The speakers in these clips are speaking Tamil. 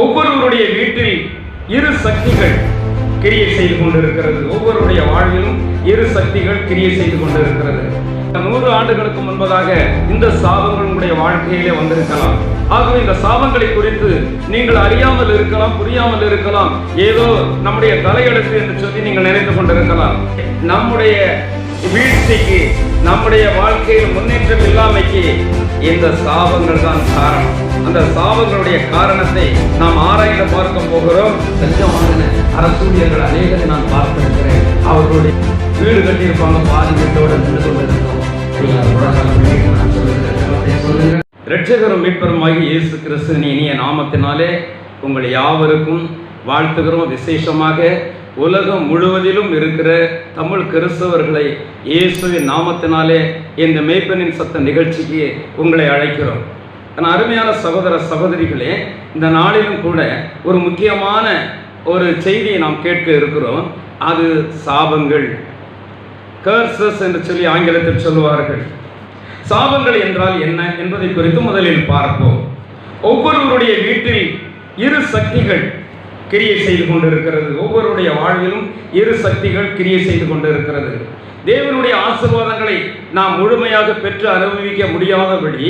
ஒவ்வொருவருடைய வீட்டில் இரு சக்திகள் கிரியை செய்து கொண்டிருக்கிறது. ஒவ்வொருடைய வாழ்விலும் இரு சக்திகள் கிரியை செய்து கொண்டிருக்கிறது. 100 ஆண்டுகளுக்கு முன்பதாக இந்த சாபங்கள் உங்களுடைய வாழ்க்கையிலே வந்திருக்கலாம். ஆகவே இந்த சாபங்களை குறித்து நீங்கள் அறியாமல் இருக்கலாம், புரியாமல் இருக்கலாம். ஏதோ நம்முடைய தலையெழுத்து என்று சொல்லி நீங்கள் நினைத்துக் கொண்டிருக்கலாம். நம்முடைய வீழ்ச்சிக்கு, நம்முடைய வாழ்க்கையில் முன்னேற்றம் இல்லாமைக்கு இந்த சாபங்கள் தான் காரணம். அந்த சாபங்களுடைய காரணத்தை நாம் ஆராய்ந்து பார்க்க போகிறோம். சஞ்சமான அரசூழியர்கள் அநேகரை நான் பார்த்திருக்கிறேன். அவர்களுடைய வீடு கட்டியிருப்பாங்க, பாதி வீட்டோடு நின்று கொண்டிருக்கிறோம். இரட்சகரும் மீட்பருமாகி இயேசு கிறிஸ்துவின் இனிய நாமத்தினாலே உங்கள் யாவருக்கும் வாழ்த்துகிறோம். விசேஷமாக உலகம் முழுவதிலும் இருக்கிற தமிழ் கிறிஸ்தவர்களை இயேசுவின் நாமத்தினாலே இந்த மேய்ப்பனின் சத்த நிகழ்ச்சிக்கு உங்களை அழைக்கிறோம். அருமையான சகோதர சகோதரிகளே, இந்த நாளிலும் கூட ஒரு முக்கியமான ஒரு செய்தியை நாம் கேட்க இருக்கிறோம். அது சாபங்கள், கர்சஸ் என்று சொல்லி ஆங்கிலத்தில் சொல்லுவார்கள். சாபங்கள் என்றால் என்ன என்பதை குறித்து முதலில் பார்ப்போம். ஒவ்வொருவருடைய வீட்டில் இரு சக்திகள் கிரியை செய்து கொண்டிருக்கிறது. ஒவ்வொருடைய வாழ்விலும் இரு சக்திகள் கிரியை செய்து கொண்டிருக்கிறது. தேவனுடைய ஆசீர்வாதங்களை நாம் முழுமையாக பெற்று அனுபவிக்க முடியாதபடி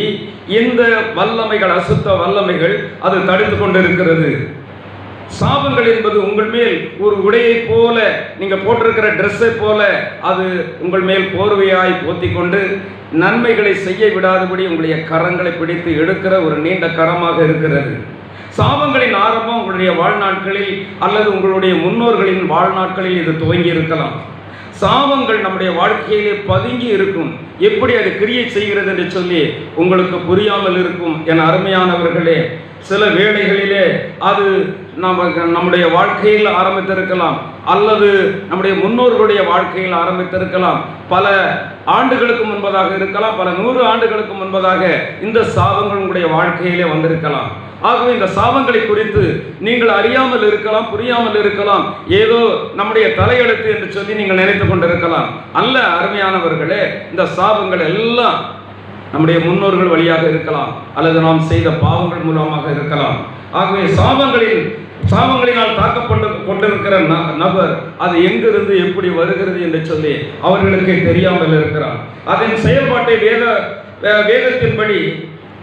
இந்த வல்லமைகள், அசுத்த வல்லமைகள் அது தடுத்து கொண்டிருக்கிறது. சாபங்கள் என்பது உங்கள் மேல் ஒரு உடையை போல, நீங்க போட்டிருக்கிற ட்ரெஸ்ஸை போல அது உங்கள் மேல் போர்வையாய் போத்தி கொண்டு நன்மைகளை செய்ய விடாதபடி உங்களுடைய கரங்களை பிடித்து எடுக்கிற ஒரு நீண்ட கரமாக இருக்கிறது. சாபங்களின் ஆரம்பம் உங்களுடைய வாழ்நாட்களில் அல்லது உங்களுடைய முன்னோர்களின் வாழ்நாட்களில் இது துவங்கி இருக்கலாம். சாபங்கள் நம்முடைய வாழ்க்கையிலே பதுங்கி இருக்கும். எப்படி அது கிரியை செய்கிறது என்று சொல்லி உங்களுக்கு புரியாமல் இருக்கும். என் அருமையானவர்களே, சில வேளைகளிலே அது நம்முடைய வாழ்க்கையில் ஆரம்பித்திருக்கலாம், அல்லது நம்முடைய முன்னோர்களுடைய வாழ்க்கையில் ஆரம்பித்திருக்கலாம். பல ஆண்டுகளுக்கு முன்பதாக இருக்கலாம், பல 100 ஆண்டுகளுக்கு முன்பதாக இந்த சாபங்கள் உங்களுடைய வாழ்க்கையிலே வந்திருக்கலாம். ஆகவே இந்த சாபங்களை குறித்து நீங்கள் அறியாமல் இருக்கலாம், புரியாமல் இருக்கலாம். ஏதோ நம்முடைய தலையெழுத்து என்று சொல்லி நீங்கள் நினைத்துக் கொண்டிருக்கலாம். அல்ல அருமையானவர்களே, இந்த சாபங்கள் எல்லாம் நம்முடைய முன்னோர்கள் வழியாக இருக்கலாம், அல்லது நாம் செய்த பாவங்கள் மூலமாக இருக்கலாம். ஆகவே சாபங்களினால் தாக்கப்பட்டு கொண்டிருக்கிற நபர் அது எங்கிருந்து எப்படி வருகிறது என்று சொல்லி அவர்களுக்கு தெரியாமல் இருக்கிறார். அதன் செயல்பாட்டை வேதத்தின்படி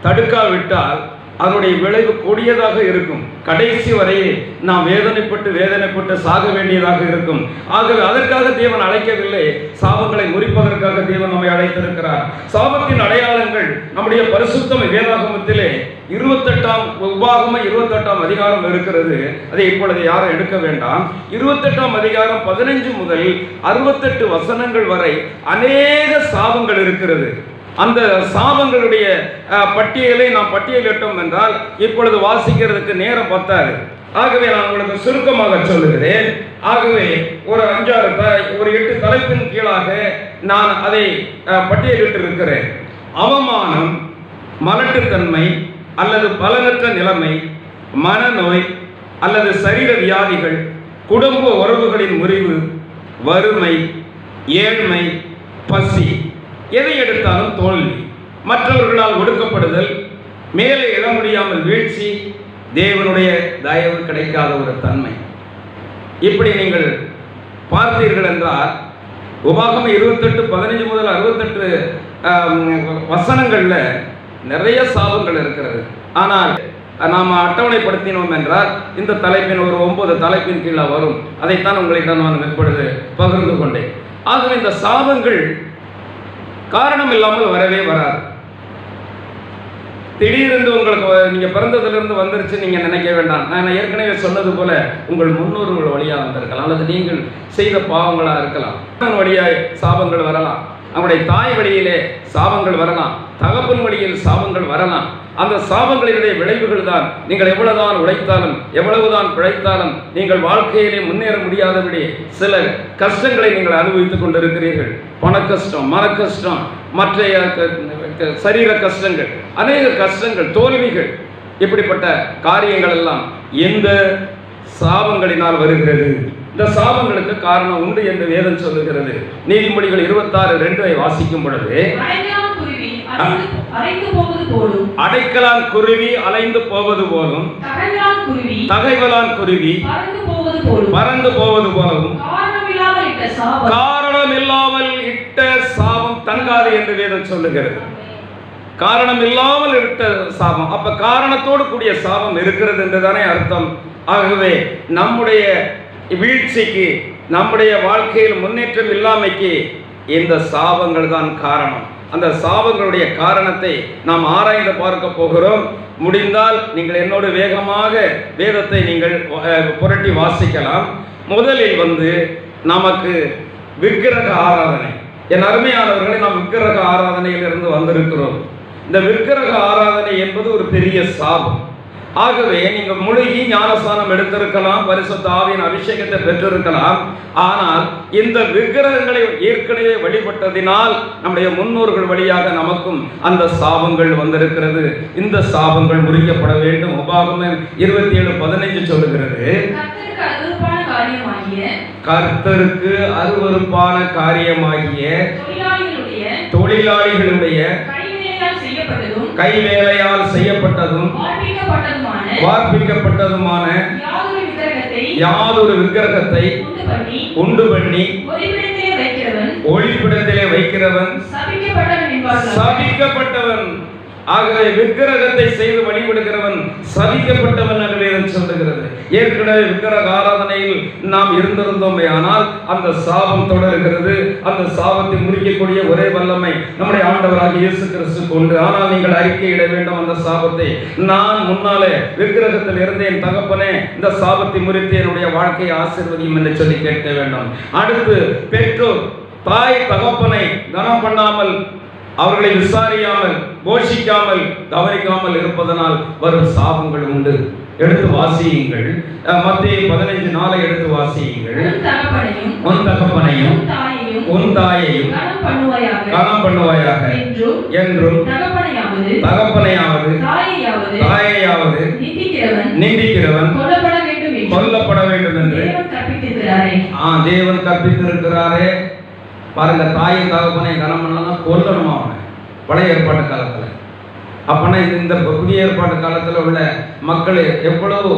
தடுக்காவிட்டால் அதனுடைய விளைவு கொடியதாக இருக்கும். கடைசி வரையில் நாம் வேதனைப்பட்டு சாக வேண்டியதாக இருக்கும். ஆகவே அதற்காக தேவன் அழைக்கவில்லை, சாபங்களை முறிப்பதற்காக தேவன் நம்மை அழைத்திருக்கிறார். சாபத்தின் அடையாளங்கள் நம்முடைய பரிசுத்தம் வேதாகமத்திலே 28ஆம் அதிகாரம் இருக்கிறது. அதை இப்பொழுது யாரும் எடுக்க வேண்டாம். 28ஆம் அதிகாரம் 15 முதல் 68 வசனங்கள் வரை அநேக சாபங்கள் இருக்கிறது. அந்த சாபங்களுடைய பட்டியலை நாம் பட்டியலிட்டோம் என்றால் இப்பொழுது வாசிக்கிறதுக்கு நேரம் பத்தாது. ஆகவே நான் உங்களுக்கு சுருக்கமாக சொல்லுகிறேன். ஆகவே ஒரு 8 தலைப்பின் கீழாக நான் அதை பட்டியலிட்டு இருக்கிறேன். அவமானம், மலட்டுத்தன்மை அல்லது பலனற்ற நிலைமை, மனநோய் அல்லது சரீர வியாதிகள், குடும்ப உறவுகளின் முறிவு, வறுமை, ஏழ்மை, பசி, எதை எடுத்தாலும் தோல்வி, மற்றவர்களால் ஒடுக்கப்படுதல், மேலே எழ முடியாமல் வீழ்ச்சி, தேவனுடைய தயவு கிடைக்காத ஒரு தன்மை. இப்படி நீங்கள் பார்த்தீர்கள் என்றால் உபாகமம் 28:15 முதல் 68 வசனங்கள்ல நிறைய சாபங்கள் இருக்கிறது. ஆனால் நாம் அட்டவணைப்படுத்தினோம் என்றால் இந்த தலைப்பின் ஒரு 9 தலைப்பின் கீழே வரும். அதைத்தான் உங்களிடம் நான் இப்பொழுது பகிர்ந்து கொண்டேன். ஆகவே இந்த சாபங்கள் காரணம் இல்லாமல் வரவே வராது. திடீரென்று உங்களுக்கு நீங்க பிறந்ததிலிருந்து வந்துருச்சு நீங்க நினைக்க வேண்டாம். நான் ஏற்கனவே சொன்னது போல உங்கள் முன்னோர்கள் வழியாக வந்திருக்கலாம், அல்லது நீங்கள் செய்த பாவங்களா இருக்கலாம். வழியாய் சாபங்கள் வரலாம், அவருடைய தாய் வழியிலே சாபங்கள் வரலாம், தகப்பன் வழியில் சாபங்கள் வரலாம். அந்த சாபங்களினுடைய விளைவுகள் தான் நீங்கள் எவ்வளவுதான் உழைத்தாலும் எவ்வளவுதான் பிழைத்தாலும் நீங்கள் வாழ்க்கையிலே முன்னேற முடியாதபடி சில கஷ்டங்களை நீங்கள் அனுபவித்துக் கொண்டிருக்கிறீர்கள். பண கஷ்டம், மன கஷ்டம், மற்ற சரீர கஷ்டங்கள், அநேக கஷ்டங்கள், தோல்விகள், இப்படிப்பட்ட காரியங்கள் எல்லாம் எந்த சாபங்களினால் வருகிறது? இந்த சாபங்களுக்கு காரணம் உண்டு என்று வேதம் சொல்லுகிறது. நீதிமொழிகள் 26:2 வாசிக்கும் பொழுது அடைக்கலான் குருவி அலைந்து போவது போலும், தகைவலான் குருவி பறந்து போவது போலும் காரணம் இல்லாமல் இட்ட சாபம் தங்காது என்று வேதம் சொல்லுகிறது. காரணம் இல்லாமல் இட்ட சாபம், அப்ப காரணத்தோடு கூடிய சாபம் இருக்கிறது என்றுதானே அர்த்தம். ஆகவே நம்முடைய வீழ்ச்சிக்கு, நம்முடைய வாழ்க்கையில் முன்னேற்றம் இல்லாமைக்கு இந்த சாபங்கள் தான் காரணம். அந்த சாபங்களுடைய காரணத்தை நாம் ஆராய்ந்து பார்க்க போகிறோம். முடிந்தால் நீங்கள் என்னோடு வேகமாக வேதத்தை நீங்கள் புரட்டி வாசிக்கலாம். முதலில் நமக்கு விக்கிரக ஆராதனை. என் அருமையானவர்களை, நாம் விக்கிரக ஆராதனையில் இருந்து வந்திருக்கிறோம். இந்த விக்கிரக ஆராதனை என்பது ஒரு பெரிய சாபம். ஆகவே நீங்கள் முழுகி ஞானஸ்நானம் எடுத்திருக்கலாம், பரிசுத்த ஆவியின் அபிஷேகத்தை பெற்றிருக்கலாம். ஆனால் இந்த விக்கிரகங்களை ஏற்கனவே வழிபட்டதினால் நம்முடைய முன்னோர்கள் வழியாக நமக்கும் அந்த சாபங்கள் வந்திருக்கிறது. இந்த சாபங்கள் முறிக்கப்பட வேண்டும். உபாகமம் 27:15 சொல்லுகிறது, கர்த்தருக்கு அருவருப்பான காரியமாகிய தொழிலாளிகளுடைய கைவேலையால் செய்யப்பட்டதும் வார்ப்பிக்கப்பட்டதுமான யாதொரு விக்கிரகத்தை உண்டு பண்ணி ஒளிப்பிடத்திலே வைக்கிறவன் சபிக்கப்பட்டவன். ஆகவே விக்கிரகத்தை செய்து வழிபடுகிறவன் சபிக்கப்பட்டவன் என்று வேதம் சொல்லுகிறது. ஏற்கனவே விக்கிரக ஆராதனையில் நாம் இருந்திருந்தோமே, ஆனால் அந்த சாபம் தொடர்கிறது. அந்த சாபத்தை முறிக்கக்கூடிய ஒரே வல்லமை நம்முடைய ஆண்டவராகிய இயேசு கிறிஸ்துவுக்கு உண்டு. ஆனால் நீங்கள் அறிக்கையிட வேண்டும் அந்த சாபத்தை. நான் முன்னாலே விக்கிரகத்தில் இருந்தேன் தகப்பனே, இந்த சாபத்தை முறித்து என்னுடைய வாழ்க்கையை ஆசீர்வதியும் என்று சொல்லி கேட்க வேண்டும். அடுத்து, பெற்றோர் தாய் தகப்பனை கனம் பண்ணாமல், அவர்களை விசாரியாமல், போஷிக்காமல், கவனிக்காமல் இருப்பதனால் வரும் சாபங்கள் உண்டு. எடுத்து வாசியுங்கள். மத்தேயு 15:4 எடுத்து வாசியுங்கள். உன் தகப்பனையும் உன் தாயையும் கனம் பண்ணுவாயாக என்றும் தகப்பனையாவது தாயையாவது நிந்திக்கிறவன் கொல்லப்பட வேண்டும் என்று தேவன் கற்பித்திருக்கிறாரே. பாருங்க, தாயை தகப்பனை கனம் பண்ணலாம், கொல்லணுமா அவனை பழைய ஏற்பாட்டு காலத்தில். அப்பனா இந்த புதிய ஏற்பாட்டு காலத்தில் உள்ள மக்கள் எவ்வளவு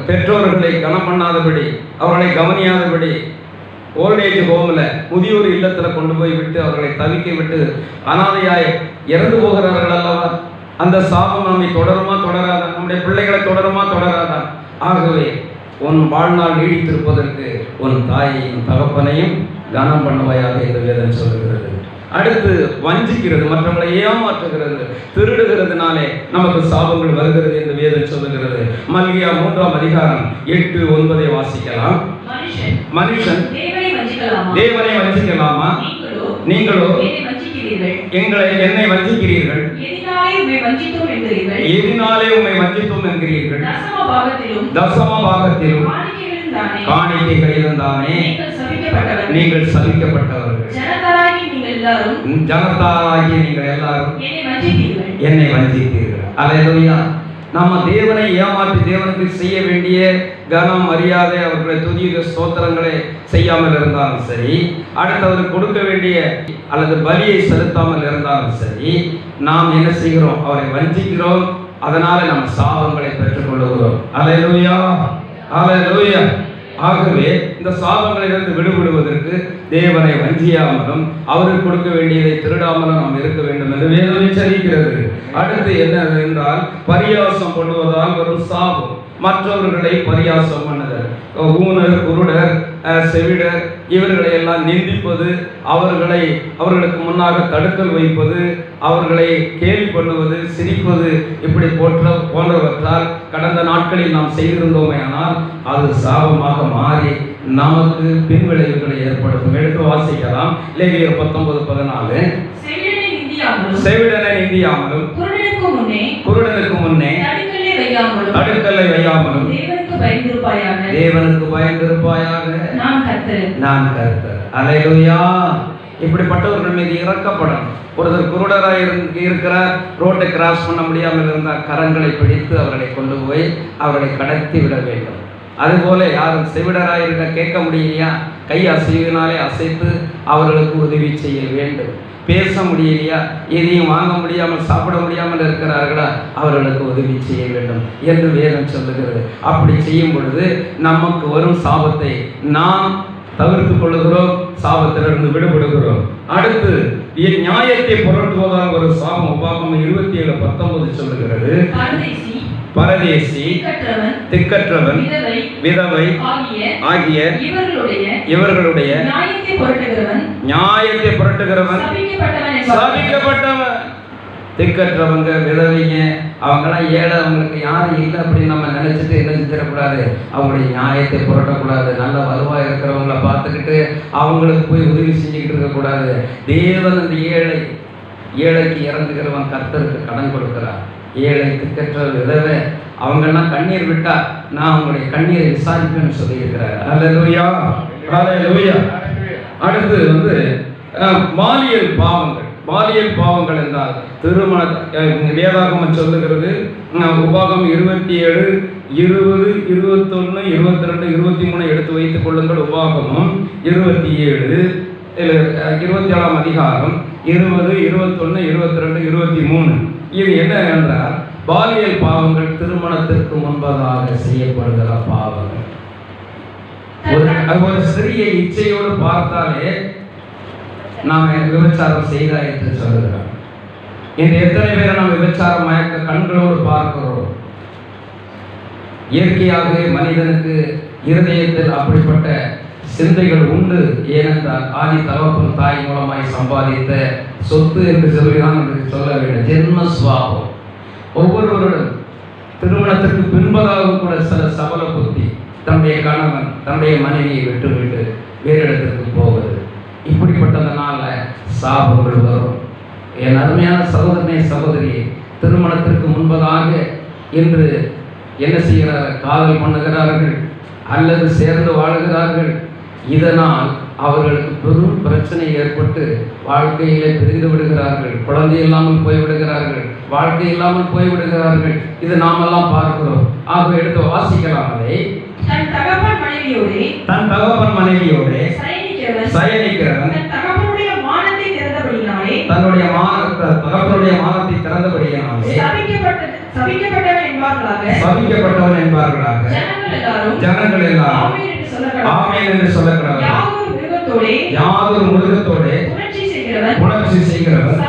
பெற்றோர்களை கனம் பண்ணாதபடி, அவர்களை கவனியாதபடி ஓல்டேஜ் ஹோமில், முதியோர் இல்லத்தில் கொண்டு போய் விட்டு அவர்களை தவிக்க விட்டு அனாதையாய் இறந்து போகிறார்கள் அல்லவா? அந்த சாபம் நம்மை தொடருமா தொடராதா? நம்முடைய பிள்ளைகளை தொடருமா தொடராதா? ஆகவே உன் வாழ்நாள் நீடித்திருப்பதற்கு உன் தாயையும் தகப்பனையும் கனம் பண்ணுவாயாக என்று வேதம் சொல்லுகிறது. அடுத்து, வஞ்சிக்கிறது, மற்றவங்களை ஏமாற்றுகிறது, திருடுகிறதுனாலே நமக்கு சாபங்கள் வருகிறது என்று வேதம் சொல்லுகிறது. மல்கியா 3:8-9 வாசிக்கலாம். மனுஷன் தேவனை வஞ்சிக்கலாமா? நீங்களோ என்னை வஞ்சிக்கிறீர்கள். எதினாலே உம்மை வஞ்சித்தோம் என்கிறீர்கள். தசம பாகத்திலும் காணிக்கைகளிலும் தானே நீங்கள் சபிக்கப்பட்டவர்கள். ஜனத்தாராகிய நீங்கள் எல்லாரும் என்னை வஞ்சித்தீர்கள். அல்லேலூயா. நம்ம தேவனை ஏமாற்றி தேவனுக்கு செய்ய வேண்டிய கனம், மரியாதை, அவர்களை துதி ஸ்தோத்திரங்களை செய்யாமல் இருந்தாலும் சரி, அடுத்தவருக்கு கொடுக்க வேண்டிய அல்லது பலியை செலுத்தாமல் இருந்தாலும் சரி, நாம் என்ன செய்கிறோம்? அவரை வஞ்சிக்கிறோம். அதனால நம்ம சாபங்களை பெற்றுக்கொள்ளுகிறோம். அல்லேலூயா, அல்லேலூயா. ஆகவே இந்த சாபங்களிலிருந்து விடுபடுவதற்கு தேவனை வஞ்சியாமலும் அவருக்கு கொடுக்க வேண்டியதை திருடாமலும் நாம் இருக்க வேண்டும் என்று வேதம் எச்சரிக்கிறது. அடுத்து என்ன என்றால், பரியாசம் பண்ணுவதால் வரும் சாபம். மற்றவர்களை பரியாசம் பண்ணுதல், ஊனர், குருடர், செவிடர் இவர்களை எல்லாம் நிந்திப்பது, அவர்களுக்கு முன்னாக தடுக்கல் வைப்பது, அவர்களை கேலி பண்ணுவது, சிரிப்பது, இப்படி போன்றவற்றால் கடந்த நாட்களில் நாம் செய்திருந்தோமே, ஆனால் அது சாபமாக மாறி நமக்கு பின்விளைவுகளை ஏற்படுத்தும். எடுத்து வாசிக்கலாம். லேவியர் 19:14. செவிடனை நிந்தியாமலும் குருடனுக்கு முன்னே தடுக்கல்லை வையாமலும் தேவனுக்கு பயந்திருப்பாயாக, நான் கர்த்தர். அல்லேலூயா. இப்படிப்பட்டவர்கள் மீது இறக்கப்படணும். ஒருத்தர் குருடராக இருக்கிறார், ரோட்டை கிராஸ் பண்ண முடியாமல் இருந்தால் கரங்களை பிடித்து அவர்களை கொண்டு போய் அவர்களை கடத்தி விட வேண்டும். அதுபோல யாரும் செவிடராக இருக்க கேட்க முடியலையா, கை அசைவினாலே அசைத்து அவர்களுக்கு உதவி செய்ய வேண்டும். பேச முடியலையா, எதையும் வாங்க முடியாமல் சாப்பிட முடியாமல் இருக்கிறார்களா, அவர்களுக்கு உதவி செய்ய வேண்டும் என்று வேதம் சொல்லுகிறது. அப்படி செய்யும் பொழுது நமக்கு வரும் சாபத்தை நாம் தவிர்த்து கொள்ளுகிறோம், சாபத்திலிருந்து விடுபடுகிறோம். அடுத்து நியாயத்தை புரட்டுவதால் ஒரு சாபம். உபாகமம் 27:19 சொல்லுகிறது, பரதேசி, திக்கற்றவன், விதவை ஆகிய இவர்களுடைய நியாயத்தை புரட்டுகிறவன் சபிக்கப்பட்டவன். திக்கற்றவங்க, விதவைங்க, அவங்களாம் ஏழை, அவங்களுக்கு யாரும் இல்லை அப்படின்னு நம்ம நினைச்சிட்டு என்ன செஞ்சிடக்கூடாது, அவங்களுடைய நியாயத்தை புரட்டக்கூடாது. நல்ல வலுவாக இருக்கிறவங்கள பார்த்துக்கிட்டு அவங்களுக்கு போய் உதவி செஞ்சுக்கிட்டு இருக்கக்கூடாது. தேவன் அந்த ஏழைக்கு இறங்குகிறவன் கர்த்தருக்கு கடன் கொடுக்கிறார். ஏழை, திக்கற்ற, விதவை, அவங்கெல்லாம் கண்ணீர் விட்டா நான் அவங்களுடைய கண்ணீரை விசாரிப்பேன்னு சொல்லியிருக்கிறார். அல்லேலூயா, அல்லேலூயா. அடுத்து பாலியல் பாவங்கள் என்றால் திருமண வேதாகமம் சொல்லுகிறது. உபாகம் 27, 20, 21, 22, 23 எடுத்து வைத்துக் கொள்ளுங்கள். உபாகமம் 27, 27ஆம் அதிகாரம் 20, 21, 22, 23. இது என்ன என்றால் பாலியல் பாவங்கள் திருமணத்திற்கு முன்பதாக செய்யப்படுகிற பாவங்கள். ஒரு சிறிய இச்சையோடு பார்த்தாலே நாம் விபச்சாரம் செய்தா என்று சொல்லுகிறோம். இந்த எத்தனை பேரை நாம் விபச்சாரம் மயக்க கண்களோடு பார்க்கிறோம். இயற்கையாகவே மனிதனுக்கு இருதயத்தில் அப்படிப்பட்ட சிந்தைகள் உண்டு. ஏனென்றால் ஆதி தகப்பன் தாய் மூலமாய் சம்பாதித்த சொத்து என்று சொல்லிதான் சொல்ல வேண்டும். ஜென்ம சுவாபம். ஒவ்வொருவருடன் திருமணத்திற்கு பின்பதாக கூட சில சபல புத்தி, தன்னுடைய கணவன் தன்னுடைய மனைவியை விட்டுவிட்டு வேறு இடத்திற்கு போவது, இப்படிப்பட்டதனால சாபங்கள் வரும். என் அருமையான சகோதரனே, சகோதரியே, திருமணத்திற்கு முன்பதாக இன்று என்ன செய்கிறார்கள், காதல் பண்ணுகிறார்கள் அல்லது சேர்ந்து வாழுகிறார்கள். இதனால் அவர்களுக்கு பெரும் பிரச்சனை ஏற்பட்டு வாழ்க்கையிலே பிரிந்து விடுகிறார்கள், குழந்தை இல்லாமல் போய்விடுகிறார்கள், வாழ்க்கை இல்லாமல் போய்விடுகிறார்கள். இது நாமெல்லாம் பார்க்கிறோம். ஆக எடுத்து வாசிக்கலாம். அதை தன் தகப்பன் மனைவியோடு சயனிக்கிறவன் தன்னுடைய தகப்பனுடைய மானத்தை திறந்தபடியினாலே சபிக்கப்பட்டவன் என்பார்களாக ஜனங்கள் எல்லாரும் ஆமென் என்று சொல்லக்கூடாது. யாதொரு மிருகத்தோடு புணர்ச்சி செய்கிறவன்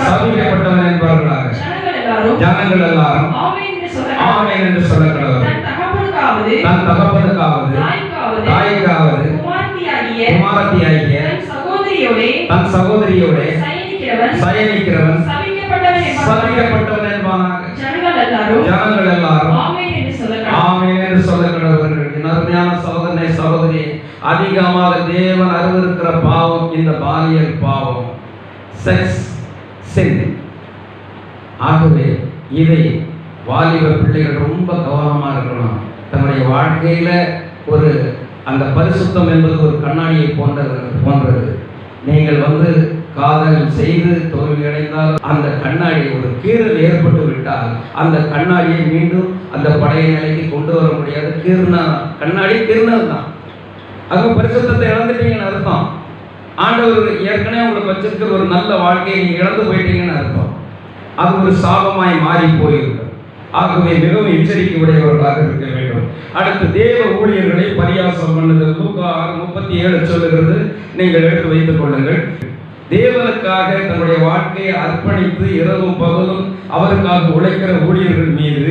சபிக்கப்பட்டவன் என்பார்களாக ஜனங்கள் எல்லாரும் ஆமென் என்று சொல்லக்கூடாது. தன் தகப்பனுக்காவது தாய்க்காவது குமாரத்தியாகிய தன் சகோதரியோட சயனிக்கிறவன் சபிக்கப்பட்டவன் என்பானாக ஜனங்கள் எல்லாரும் ஆமென் என்று சொல்லக்கூடாது. அருமையான சகோதரனே, சகோதரி, அதிகமாக தேவன் அறிவிருக்கிற பாவம் இந்த பாலியல் பாவம், செக்ஸ் சின். ஆகவே இதை வாலிப பிள்ளைகள் ரொம்ப கவனமாக இருக்கணும். தன்னுடைய வாழ்க்கையில ஒரு அந்த பரிசுத்தம் என்பது ஒரு கண்ணாடியை போன்றது. நீங்கள் காதல் செய்து தோல்வியடைந்தால் அந்த கண்ணாடி ஒரு கீறல் ஏற்பட்டு விட்டால் அந்த கண்ணாடியை மீண்டும் அந்த பழைய நிலைக்கு கொண்டு வர முடியாது. கண்ணாடி கீறினது தான். அது பரிசுத்தத்தை இழந்துட்டீங்கன்னு அர்த்தம். ஆண்டவர் ஏற்கனவே உங்களுக்கு வச்சிருக்கிற ஒரு நல்ல வாழ்க்கையை நீங்கள் இழந்து போயிட்டீங்கன்னு அர்த்தம். அது ஒரு சாபமாய் மாறி போயிருக்கும். ஆகவே மிகவும் எச்சரிக்கை உடையவர்களாக இருக்க வேண்டும். அடுத்து தேவ ஊழியர்களை பரியாசம் பண்ணுதல். லூக்கா 6:37 சொல்லுகிறது, நீங்கள் எடுத்து வைத்துக் கொள்ளுங்கள். தேவனுக்காக தன்னுடைய வாழ்க்கையை அர்ப்பணித்து இரவும் பகலும் அவருக்காக உழைக்கிற ஊழியர்கள் மீது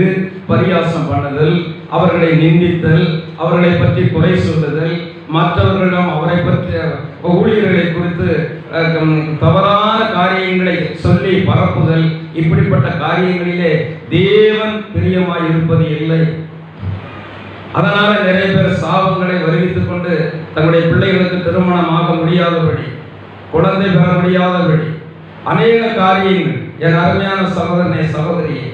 பரியாசம் பண்ணுதல், அவர்களை நிந்தித்தல், அவர்களை பற்றி குறை சொல்லுதல், மற்றவர்களிடம் அவரை பற்றிய ஊழியர்களை குறித்து தவறான காரியங்களை சொல்லி பரப்புதல், இப்படிப்பட்ட காரியங்களிலே தேவன் பிரியமாய் இருப்பது இல்லை. அதனால நிறைய பேர் சாபங்களை வருவித்துக் கொண்டு தங்களுடைய பிள்ளைகளுக்கு திருமணமாக முடியாதபடி, குழந்தை பெற முடியாதபடி அநேக காரியங்கள், என் அருமையான சகோதரனே, சகோதரியே,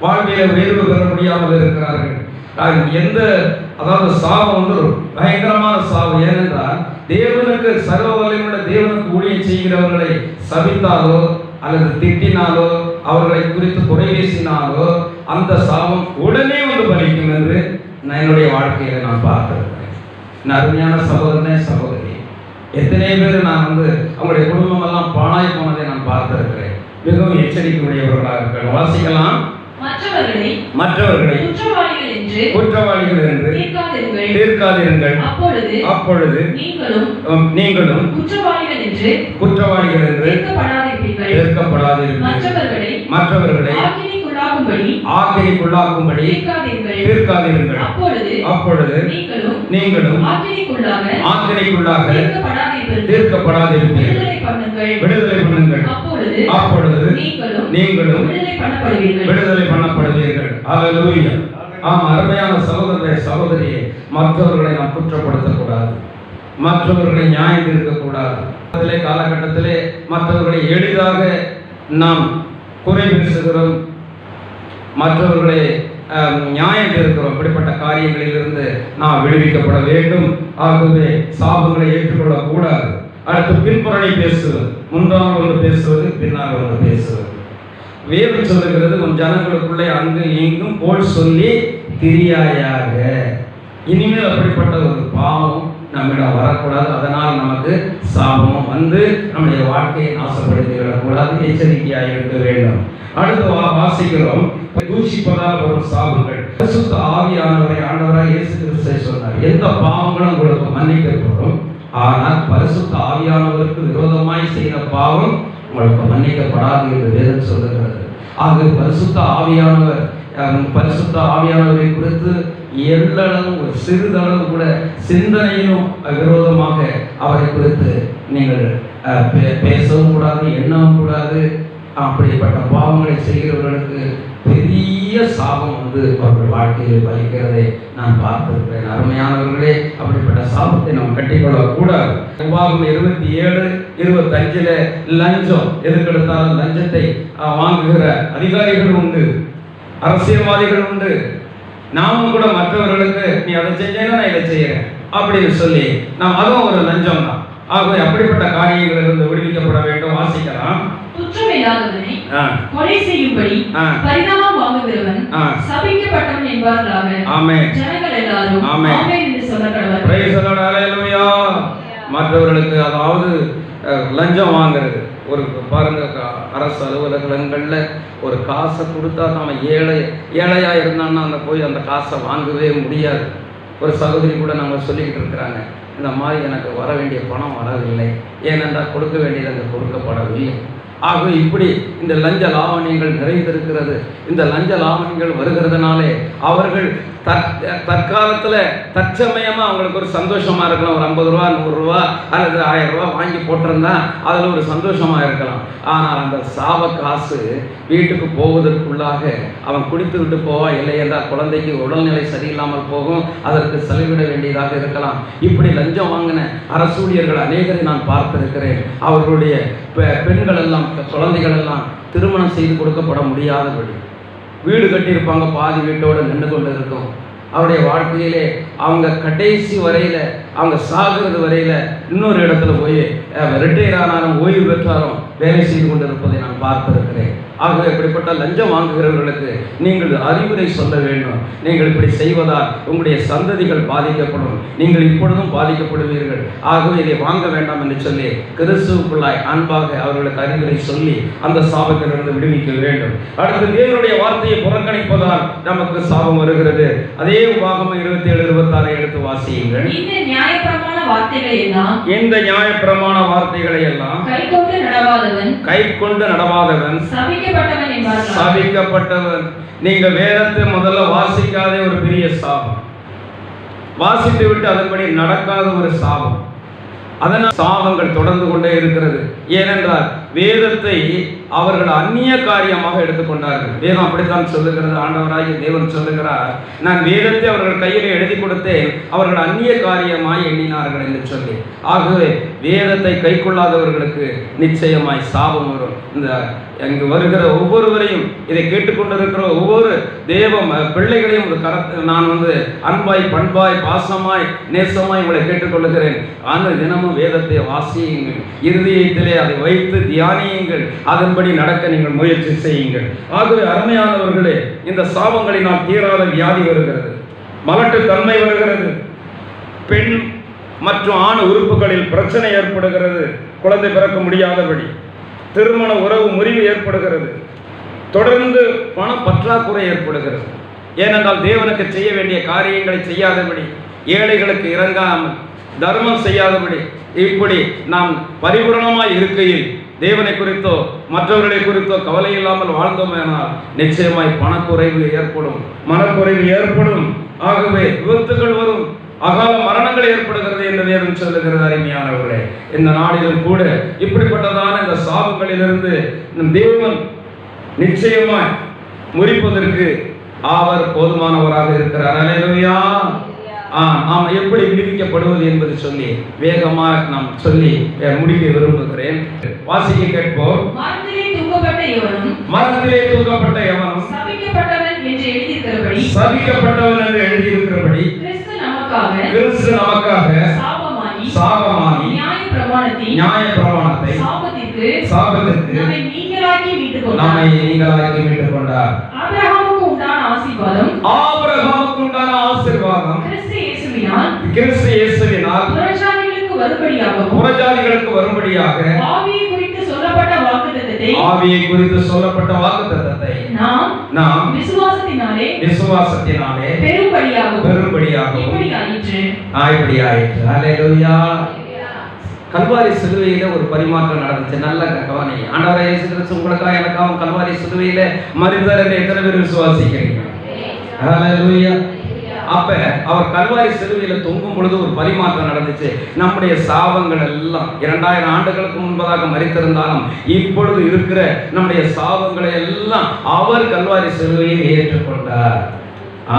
வாழ்க்கையில உயர்வு பெற முடியாமல் இருக்கிறார்கள். அதாவது சாபம் பயங்கரமான சாபம். ஏனென்றால் தேவனுக்கு சர்வ வல்லமையுள்ள தேவனுக்கு ஊழியம் செய்கிறவர்களை சபித்தாலோ அல்லது திட்டினாலோ அவர்களை குறித்து குறை பேசினாலோ அந்த சாபம் உடனே பலிக்கும் என்று நான் என்னுடைய வாழ்க்கையில நான் பார்த்திருக்கிறேன். அருமையான சகோதரனே சகோதரி, எத்தனை பேர் நான் அவங்களுடைய குடும்பம் எல்லாம் பாழாய் போனதை நான் பார்த்திருக்கிறேன். மிகவும் எச்சரிக்கையுடையவர்களாக இருக்கிறார்கள். வாசிக்கலாம். மற்றவர்களை குற்றவாளிகள் என்று தீர்க்காதிருங்கள், அப்பொழுது நீங்களும் குற்றவாளிகள் என்று தீர்க்கப்படாதீர்கள். மற்றவர்களை ஆக்கினைக்குள்ளாக்கும்படி தீர்க்காதிருங்கள், அப்பொழுது நீங்களும் ஆக்கினைக்குள்ளாக தீர்க்கப்படாதிருப்பீர்கள். விடுதலை பண்ணுங்கள், அப்பொழுது நீங்களும் விடுதலை பண்ணப்படுவீர்கள். அல்லேலூயா. ஆம், அருமையான சகோதரரே சகோதரியே, மற்றவர்களை நாம் குற்றப்படுத்தக்கூடாது, மற்றவர்களை நியாயம் இருக்கக்கூடாது. காலகட்டத்திலே மற்றவர்களை எளிதாக நாம் குறை பேசுகிறோம், மற்றவர்களை நியாயம் இருக்கிறோம். அப்படிப்பட்ட காரியங்களிலிருந்து நாம் விடுவிக்கப்பட வேண்டும். ஆகவே சாபங்களை ஏற்றுக்கொள்ளக் கூடாது. அடுத்து பின்புறணை பேசுவது, முன்னால் ஒன்று பேசுவது, பின்னால் ஒன்று பேசுவது. வேதம் சொல்லுகிறது, உன் ஜனங்களுக்குள்ளே அங்கு இங்கும் போல் சொல்லி திரியாயாக. இனிமேல் அப்படிப்பட்ட ஒரு பாவம் நம்மிடம் வரக்கூடாது. அதனால் நமக்கு சாபமும் நம்முடைய வாழ்க்கையை நாசப்படுத்தி விடக்கூடாது. எச்சரிக்கையாக இருக்க வேண்டும். அடுத்து வாசிக்கிறோம், தூஷிப்பதால் வரும் சாபங்கள். பரிசுத்த ஆவியானவரை ஆண்டவராக இயேசு கிறிஸ்து சொன்னார், எந்த பாவங்களும் உங்களுக்கு மன்னிக்கப்படும், ஆனால் பரிசுத்த ஆவியானவருக்கு விரோதமாய் செய்த பாவம் உங்களுக்கு மன்னிக்கப்படாது என்று வேதம் சொல்லுகிறது. ஆக பரிசுத்த ஆவியானவரை குறித்து எல்லளவும் ஒரு சிறிதளவு கூட சிந்தனையிலும் விரோதமாக அவரை குறித்து நீங்கள் பேசவும் கூடாது, எண்ணவும் கூடாது. அப்படிப்பட்ட பாவங்களை செய்கிறவர்களுக்கு பெரிய சாபம் அவர்கள் வாழ்க்கையில் வகிக்கிறதை நான் பார்த்திருக்கிறேன். அருமையானவர்களே, அப்படிப்பட்ட சாபத்தை நாம் கட்டிக்கொள்ளக்கூடாது. உபாகமம் 27:25 லஞ்சம், எதுக்கெடுத்தாலும் லஞ்சத்தை வாங்குகிற அதிகாரிகள் உண்டு, அரசியல்வாதிகள் உண்டு. நாமும் கூட மற்றவர்களுக்கு நீ அதை செஞ்சேன்னா நான் இதை செய்யறேன் அப்படின்னு சொல்லி நாம் அதுவும் ஒரு லஞ்சம் தான். ஆகவே அப்படிப்பட்ட காரியங்களிலிருந்து விடுவிக்கப்பட வேண்டும். வாசிக்கலாம். குற்றமில்லாதவனை கொலை செய்யும்படி பரிதாபம் வாங்குகிறவன் சபிக்கப்பட்டவன் என்பார்களாக. ஆமென். ஜனங்கள் எல்லாரும் ஆமென் என்று சொல்லக்கடவர். Price the Lord. ஹல்லேலூயா. மற்றவர்களுக்கு அதாவது லஞ்சம் வாங்குறது, ஒரு பாருங்க, அரசு அலுவலகங்களில் ஒரு காசை கொடுத்தா நம்ம ஏழையா இருந்தான்னா அந்த காசை வாங்கவே முடியாது. ஒரு சகோதரி கூட நாங்கள் சொல்லிக்கிட்டு இருக்கிறாங்க, இந்த மாதிரி எனக்கு வர வேண்டிய பணம் வரவில்லை, ஏனென்றால் கொடுக்க வேண்டியது அங்கே கொடுக்கப்படவில்லை. ஆகவே இப்படி இந்த லஞ்ச லாவணியங்கள் நிறைந்திருக்கிறது. இந்த லஞ்ச லாவணியங்கள் வருகிறதுனாலே அவர்கள் தற்காலத்தில் தற்சமயமாக அவங்களுக்கு ஒரு சந்தோஷமாக இருக்கலாம். ஒரு 50 ரூபா 100 ரூபா அல்லது 1000 ரூபா வாங்கி போட்டிருந்தா அதில் ஒரு சந்தோஷமாக இருக்கலாம். ஆனால் அந்த சாப காசு வீட்டுக்கு போவதற்குள்ளாக அவன் குடித்து விட்டு போவான், இல்லை என்றால் குழந்தைக்கு உடல்நிலை சரியில்லாமல் போகும், அதற்கு செலவிட வேண்டியதாக இருக்கலாம். இப்படி லஞ்சம் வாங்கின அரசூழியர்கள் அநேகரை நான் பார்த்திருக்கிறேன். அவர்களுடைய பெண்கள் எல்லாம், குழந்தைகள் எல்லாம் திருமணம் செய்து கொடுக்கப்பட முடியாதபடி வீடு கட்டியிருப்பாங்க, பாதி வீட்டோடு நின்று கொண்டு இருக்கும். அவருடைய வாழ்க்கையிலே அவங்க கடைசி வரையில், அவங்க சாகிறது வரையில் இன்னொரு இடத்துல போய் ரிட்டையர் ஆனாலும் ஓய்வு பெற்றாலும் வேலை செய்து கொண்டு இருப்பதை நான் பார்த்திருக்கிறேன். ஆகவே இப்படிப்பட்ட லஞ்சம் வாங்குகிறவர்களுக்கு நீங்கள் அறிவுரை சொல்ல வேண்டும். நீங்கள் இப்படி செய்வதால் உங்களுடைய சந்ததிகள் பாதிக்கப்படும், நீங்கள் இப்பொழுதும் பாதிக்கப்படுவீர்கள். ஆகவே இதை வாங்க வேண்டாம் என்று சொல்லி கிறிஸ்துவுக்குள்ளாய் அன்பாக அவர்களுக்கு அறிவுரை சொல்லி அந்த சாபத்திலிருந்து விடுவிக்க வேண்டும். அடுத்து தேவனுடைய வார்த்தையை புறக்கணிப்பதால் நமக்கு சாபம் வருகிறது. அதே உபாகமம் 27:26 எடுத்து வாசியுங்கள். இந்த நியாயப்பிரமாண வார்த்தைகளை எல்லாம் கைக்கொண்டு நடவாதவன் சபிக்கப்பட்டவன். நீங்க வேதத்தை முதல்ல வாசிக்காதே ஒரு பெரிய சாபம், வாசித்து விட்டு அதன்படி நடக்காத ஒரு சாபம். அதனால் சாபங்கள் தொடர்ந்து கொண்டே இருக்கிறது. ஏனென்றால் வேதத்தை அவர்கள் அந்நிய காரியமாக எடுத்துக்கொண்டார்கள். வேதம் அப்படித்தான் சொல்லுகிறது. ஆண்டவராகிய தேவன் சொல்லுகிறார், நான் வேதத்தை அவர்கள் கையில் எழுதி கொடுத்தேன், அவர்கள் அந்நிய காரியமாய் எண்ணினார்கள் என்று சொல்லி. ஆகவே வேதத்தை கைக்கொள்ளாதவர்களுக்கு நிச்சயமாய் சாபம் வரும். இந்த அங்கு வருகிற ஒவ்வொருவரையும், இதை கேட்டுக்கொண்டிருக்கிற ஒவ்வொரு தேவ பிள்ளைகளையும் நான் அன்பாய் பண்பாய் பாசமாய் நேசமாய் உங்களை கேட்டுக்கொள்ளுகிறேன். ஆனால் தினமும் வேதத்தை வாசியுங்கள், இருதயத்திலே அதை வைத்து தியானியுங்கள், அதன்படி நடக்க நீங்கள் முயற்சி செய்யுங்கள். ஆகவே அருமையானவர்களே, இந்த சாபங்களினால் தீராத வியாதி வருகிறது. மலட்டு தன்மை வருகிறது, பெண் மற்றும் ஆண் உறுப்புகளில் பிரச்சனை ஏற்படுகிறது, குழந்தை பிறக்க முடியாதபடி திருமண உறவு முறிவு ஏற்படுகிறது, தொடர்ந்து பண பற்றாக்குறை ஏற்படுகிறது. ஏனென்றால் தேவனுக்கு செய்ய வேண்டிய காரியங்களை செய்யாதபடி, ஏழைகளுக்கு இறங்காமல் தர்மம் செய்யாதபடி, இப்படி நாம் பரிபூரணமாய் இருக்கையில் தேவனை குறித்தோ மற்றவர்களை குறித்தோ கவலை இல்லாமல் வாழ்ந்தோமேனால் நிச்சயமாய் பணக்குறைவு ஏற்படும், மனக்குறைவு ஏற்படும். ஆகவே விபத்துகள் வரும், அகால மரணங்கள் ஏற்படுகிறது என்று வேதம் சொல்லுகிறது. அருமையானவர்களே, இந்த நாளிலும் கூட இப்படிப்பட்டதான இந்த சாபங்களிலிருந்து தேவன் நிச்சயமாய் முறிப்பதற்கு அவர் போதுமானவராக இருக்கிறார். அல்லேலூயா. நாம் எப்படி விடுவிக்கப்படுவது என்பது சொல்லி வேகமாக நாம் சொல்லி முடிக்க விரும்புகிறேன். வாசிக்க கேட்போம். மரத்திலே தூக்கப்பட்ட எவனும் சபிக்கப்பட்டவன் என்று எழுதியிருக்கிறபடி கிறிஸ்து நமக்காக சாபமாகி நியாயப்பிரமாணத்தை சாபத்திற்கு நம்மை நீங்களாக்கி மீட்டுக் கொண்டார். ஆபிரகாமுக்கு உண்டான ஆசீர்வாதம் கிறிஸ்து இயேசுவினால் புறஜாதிகளுக்கு வரும்படியாக ஆவியை குறித்து சொல்லப்பட்ட வாக்குத்தத்தத்தை நாம் விசுவாசத்தினாலே பெரும்படியாக இப்படி ஆயிற்று. அல்லேலூயா. கல்வாரி சிலுவையில ஒரு பரிமாற்றம் நடந்துச்சு. நல்ல கவனி. ஆண்டவராகிய இயேசு கிறிஸ்து உங்களுக்காக எனக்காக கல்வாரி சிலுவையில மரித்தார் என்று எத்தனை பேர் விசுவாசிக்கிறீங்க? அல்லேலூயா. அப்ப அவர் கல்வாரி சிலுவையில தொங்கும் பொழுது ஒரு பரிமாற்றம் நடந்துச்சு. நம்முடைய சாபங்கள் எல்லாம் 2000 ஆண்டுகளுக்கு முன்பதாக மரித்திருந்தாலும் இப்பொழுது இருக்கிற நம்முடைய சாபங்களை எல்லாம் அவர் கல்வாரி சிலுவையில் ஏற்றுக்கொண்டார்.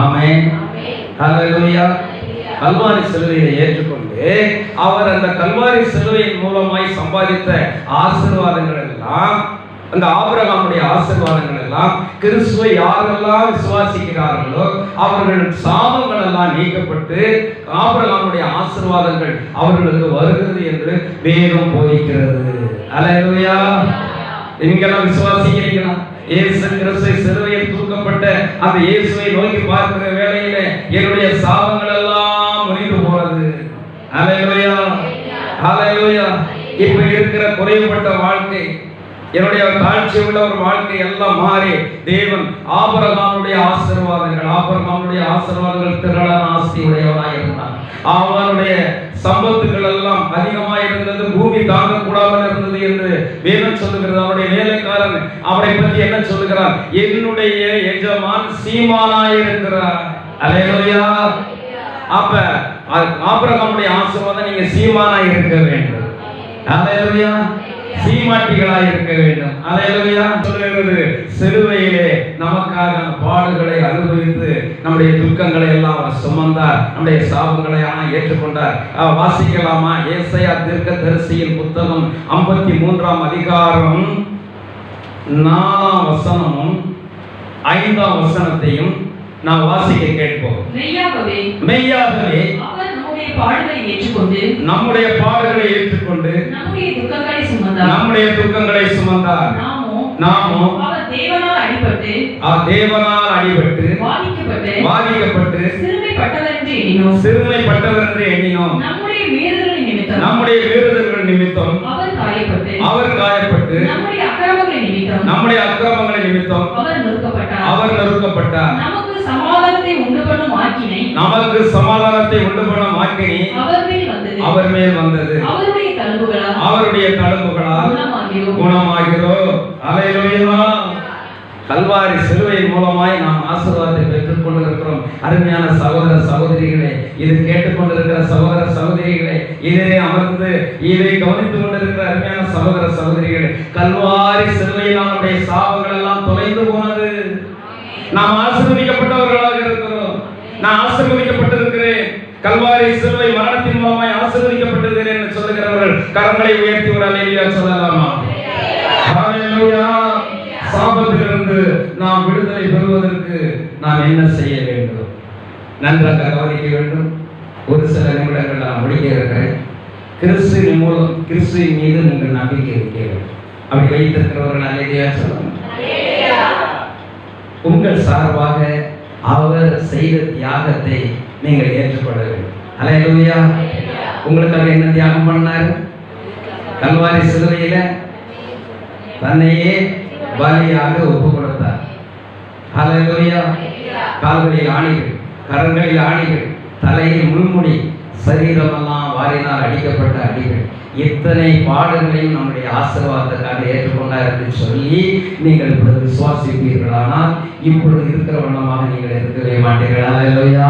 ஆமென். அல்லேலூயா. கல்வாரி சிலுவையை ஏற்றுக்கொண்டு அவர் அந்த கல்வாரி சிலுவையின் மூலமாய் சம்பாதித்த ஆசீர்வாதங்கள் எல்லாம், அந்த ஆபிரகாமுடைய ஆசீர்வாதங்கள் எல்லாம் கிறிஸ்துவை யாரெல்லாம் விசுவாசிக்கிறார்களோ அவர்கள் சாபங்கள் எல்லாம் நீக்கப்பட்டு ஆபிரகாமுடைய ஆசீர்வாதங்கள் அவர்களுக்கு வருகிறது என்று வேதம் போதிக்கிறது. அல்லேலூயா. நீங்கெல்லாம் விசுவாசிக்கிறீங்களா? இயேசு கிறிஸ்து சிலுவையில் தூக்கப்பட்ட அந்த இயேசுவை நோக்கி பார்க்கிற வேளையில என்னுடைய சாபங்கள் எல்லாம் முறிந்து போறது. அல்லேலூயா. அல்லேலூயா. இப்ப இருக்கிற குறைவுபட்ட வாழ்க்கை, என்னுடைய தாழ்ச்சி உள்ள ஒரு வாழ்க்கை எல்லாம் மாறி தேவன் ஆபிரகாமுடைய ஆசீர்வாதங்கள் திரளான ஆஸ்தி உடையவனாய் இருந்தான். அவனுடைய சம்பத்துகள் எல்லாம் அதிகமாக இருந்தது, பூமி தாங்க கூடாமல் இருந்தது என்று வேதம் சொல்லுகிறது. அவனுடைய வேலைக்காரன் அவரை பற்றி என்ன சொல்லுகிறார்? என்னுடைய எஜமான் சீமானாய் இருக்கிறார். அல்லேலூயா. அப்ப ஆபிரகாமுடைய ஆசீர்வாதம் நீங்க சீமானாய் இருக்க வேண்டும். அல்லேலூயா. சீமாட்டிகளாய் இருக்க வேண்டும். அல்லேலூயா. சொல்லுகிறது சிலுவையிலே நமக்காக பாடுகளை அனுபவித்து நம்முடைய துக்கங்களை எல்லாம் அவர் சுமந்தார், நம்முடைய சாபங்களை ஏற்றுக்கொண்டார். வாசிக்கலாமா? ஏசாயா தீர்க்கதரிசியின் புத்தகம் 53ஆம் அதிகாரம் 4ஆம் வசனமும் 5ஆம் வசனத்தையும் நாம் வாசிக்க கேட்போம். மெய்யாகவே அவர் நம்முடைய பாடுகளை ஏற்றுக்கொண்டு நம்முடைய துக்கங்களை சுமந்தார். நாமோ அவர் தேவனால் அடிபட்டு வாதிக்கப்பட்டு சிறுமைப்பட்டவர் என்று எண்ணினோம். நம்முடைய மீறுதல்கள் நிமித்தம் அவர் காயப்பட்டு நம்முடைய அக்கிரமங்களை நிமித்தம் அவர் நொறுக்கப்பட்டார். நமக்கு சமாதானத்தை உண்டு பண்ணும் ஆக்கினை அவர் மேல் வந்தது. அவருடைய தழும்புகளால் குணமாகிறோம். அல்லேலூயா. கல்வாரி சிலுவையின் மூலமாய் நாம் ஆசீர்வாதத்தை பெற்றுக் கொண்டிருக்கிறோம். அருமையான சகோதர சகோதரிகளே, இது கேட்டுக்கொண்டிருக்கிற சகோதர சகோதரிகளே, இதிலே அமர்ந்து இதை கவனித்துக் கொண்டிருக்கிற அருமையான சகோதர சகோதரிகளே, கல்வாரி சிலுவையில் நம்முடைய சாபங்கள் எல்லாம் தொலைந்து போனது. நாம் ஆசீர்வதிக்கப்பட்டவர்களாக இருக்கிறோம். நான் ஆசீர்வதிக்கப்பட்டிருக்கிறேன். கல்வாரி சிலுவை மரணத்தின் மூலமாய் ஆசீர்வதிக்கப்பட்டிருக்கிறேன் என்று சொல்லுகிறவர்கள் கரங்களை உயர்த்தி ஒரு அல்லேலூயா சொல்லலாமா? அல்லேலூயா. சாபத்திலிருந்து நாம் விடுதலை பெறுவதற்கு நாம் என்ன செய்ய வேண்டும்? நன்றாக கவனிக்க வேண்டும். ஒரு சில நிமிடங்கள் நான் முடிக்க இருக்கிறேன். கிறிஸ்துவின் மீது நீங்கள் நம்பிக்கை வைக்க வேண்டும். அப்படி வைத்திருக்கிறவர்கள் அல்லேலூயா சொல்லலாம். உங்கள் சார்பாக அவர் செய்த தியாகத்தை நீங்கள் ஏற்றுக்கொள்ள வேண்டும். அல்லேலூயா. உங்களுக்காக என்ன தியாகம் பண்ணார்? கல்வாரி சிலுவையில தன்னையே பலியாக ஒப்பு கொடுத்தார். அல்லேலூயா. கால்களில் ஆணிகள், கரங்களில் ஆணிகள், தலையில் முள்முடி, சரீரமெல்லாம் வாரினால் அடிக்கப்பட்ட அடிகள், இத்தனை பாடுகளையும் நம்முடைய ஆசீர்வாதத்துக்காக ஏற்றுக்கொண்டார் என்று சொல்லி நீங்கள் இப்பொழுது விசுவாசிப்பீர்களானால் இப்பொழுது இருக்கிற வண்ணமாக நீங்கள் இருக்கவே மாட்டீர்கள். அல்லேலூயா.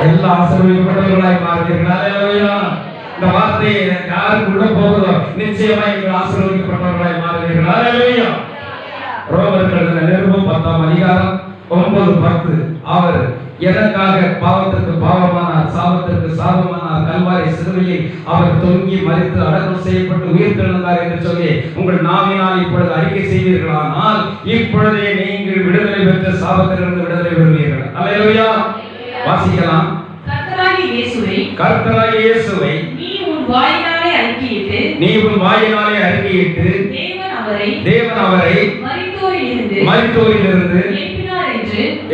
எல்லா ஆசீர்வதிக்கப்பட்டவர்களாய் மாறுவீர்கள். அல்லேலூயா. இந்த வார்த்தை யாருக்கு உள்ள போகுதோ நிச்சயமா நீங்கள் ஆசீர்வதிக்கப்பட்டவர்களாய் மாறுவீர்கள். அல்லேலூயா. ரோமர்கள் எழுதின நிருபம் 10ஆம் அதிகாரம் 9-10. அவர் எனக்காக பாவத்திற்கு பாவமானார், சாபத்திற்கு சாபமானார், கல்வாரி சிலுவையில் அவர் தொங்கி மரித்து அடக்கம் செய்யப்பட்டு உயிர்த்தெழுந்தார் என்று சொல்லி உங்கள் நாவினால் இப்பொழுது அறிக்கை செய்வீர்களானால் இப்பொழுதே நீங்கள் விடுதலை பெற்ற சாபத்திலிருந்து விடுதலை பெறுவீர்கள். அல்லேலூயா. வாசிக்கலாம். கர்த்தராகிய இயேசுவை நீ உன் வாயினாலே அறிக்கையிட்டு தேவன் அவரை மரித்தோரிலிருந்து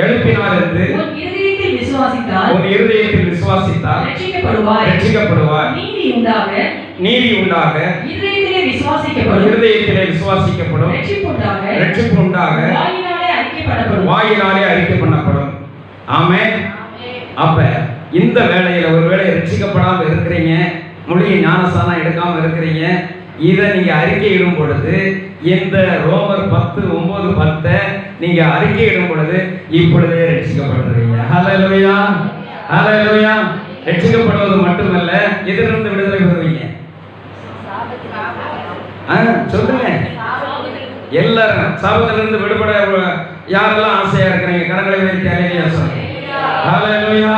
எழுப்பினார் என்று உன் இருதயத்தில் விசுவாசித்தால் ரட்சிக்கப்படுவார். நீதி உண்டாக இருதயத்திலே விசுவாசிக்கப்படும், ரட்சிப்பு உண்டாக வாயினாலே அறிக்கை பண்ணப்படும். ஆமென். அப்ப இந்த வேளையில ஒருவேளை ரட்சிக்கப்படாம இருக்கிறீங்க, மொழியை ஞானஸ்தானம் எடுக்காம இருக்கிறீங்க, இதை நீங்க அறிக்கையிடும் பொழுது இந்த ரோமர் 10:9-10 நீங்க அறிக்கையிடும் பொழுது இப்பொழுதே ரட்சிக்கப்படுறீங்க. ஹல்லேலூயா. ஹல்லேலூயா. ரட்சிக்கப்படுவது மட்டுமல்ல, எதிலிருந்து விடுதலை பெறுவீங்க? சொல்லுங்க. எல்லாரும் சாபத்திலிருந்து விடுபட யாரெல்லாம் ஆசையா இருக்கிறீங்க கரங்களை உயர்த்தி அல்லேலூயா சொல்லுங்க. ஹல்லேலூயா.